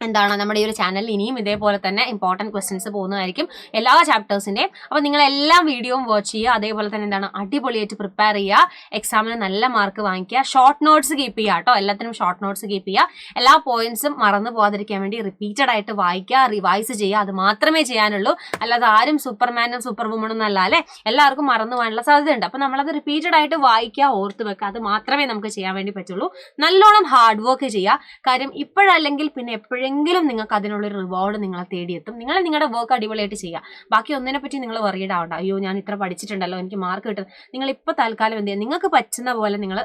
എന്താണ് നമ്മുടെ ഈ ഒരു ചാനലിൽ ഇനിയും ഇതേപോലെ തന്നെ ഇമ്പോർട്ടന്റ് ക്വസ്റ്റ്യൻസ് പോകുന്നതായിരിക്കും എല്ലാ ചാപ്റ്റേഴ്സിന്റെയും. അപ്പൊ നിങ്ങൾ എല്ലാ വീഡിയോയും വാച്ച് ചെയ്യുക. അതേപോലെ തന്നെ എന്താണ് അടിപൊളിയായിട്ട് പ്രിപ്പയർ ചെയ്യുക, എക്സാമിന് നല്ല മാർക്ക് വാങ്ങിക്കുക, ഷോർട്ട് നോട്ട്സ് കീപ്പ് ചെയ്യുക കേട്ടോ. എല്ലാത്തിനും ഷോർട്ട് നോട്ട്സ് കീപ്പ് ചെയ്യുക. എല്ലാ പോയിന്റ്സും മറന്നു പോകാതിരിക്കാൻ വേണ്ടി റിപ്പീറ്റഡ് ആയിട്ട് വായിക്കുക, റിവൈസ് ചെയ്യുക. അത് മാത്രമേ ചെയ്യാനുള്ളൂ. അല്ലാതെ ആരും സൂപ്പർമാനും സൂപ്പർ വുമണൊന്നും അല്ല അല്ലെ, എല്ലാവർക്കും മറന്നു പോകാനുള്ള സാധ്യതയുണ്ട്. അപ്പൊ നമ്മളത് റിപ്പീറ്റഡ് ആയിട്ട് വായിക്കുക, ഓർത്ത് വെക്കുക. അത് മാത്രമേ നമുക്ക് ചെയ്യാൻ വേണ്ടി പറ്റുള്ളൂ. നല്ലോണം ഹാർഡ് വർക്ക് ചെയ്യുക. കാര്യം ഇപ്പോഴല്ലെങ്കിൽ പിന്നെ എപ്പോഴെങ്കിലും നിങ്ങൾക്ക് അതിനുള്ളൊരു റിവാർഡ് നിങ്ങളെ തേടിയെത്തും. നിങ്ങൾ നിങ്ങളുടെ വർക്ക് അടിപൊളിയായിട്ട് ചെയ്യുക. ബാക്കി ഒന്നിനെ പറ്റി നിങ്ങൾ വറീഡ് ആവണ്ട. അയ്യോ ഞാൻ ഇത്ര പഠിച്ചിട്ടുണ്ടല്ലോ, എനിക്ക് മാർക്ക് കിട്ടും. നിങ്ങൾ ഇപ്പോൾ തൽക്കാലം എന്ത് ചെയ്യുക, നിങ്ങൾക്ക് പറ്റുന്ന പോലെ നിങ്ങൾ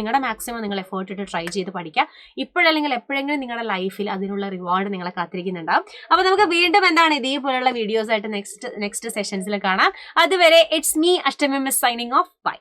നിങ്ങളുടെ മാക്സിമം നിങ്ങൾ എഫേർട്ട് ഇട്ട് ട്രൈ ചെയ്ത് പഠിക്കുക. ഇപ്പോഴല്ലെങ്കിൽ എപ്പോഴെങ്കിലും നിങ്ങളുടെ ലൈഫിൽ അതിനുള്ള റിവാർഡ് നിങ്ങളെ കാത്തിരിക്കുന്നുണ്ടാവും. അപ്പൊ നമുക്ക് വീണ്ടും എന്താണ് ഇതേപോലുള്ള വീഡിയോസ് ആയിട്ട് നെക്സ്റ്റ് സെഷൻസിൽ കാണാം. അതുവരെ it's me Ashtami miss signing off. By.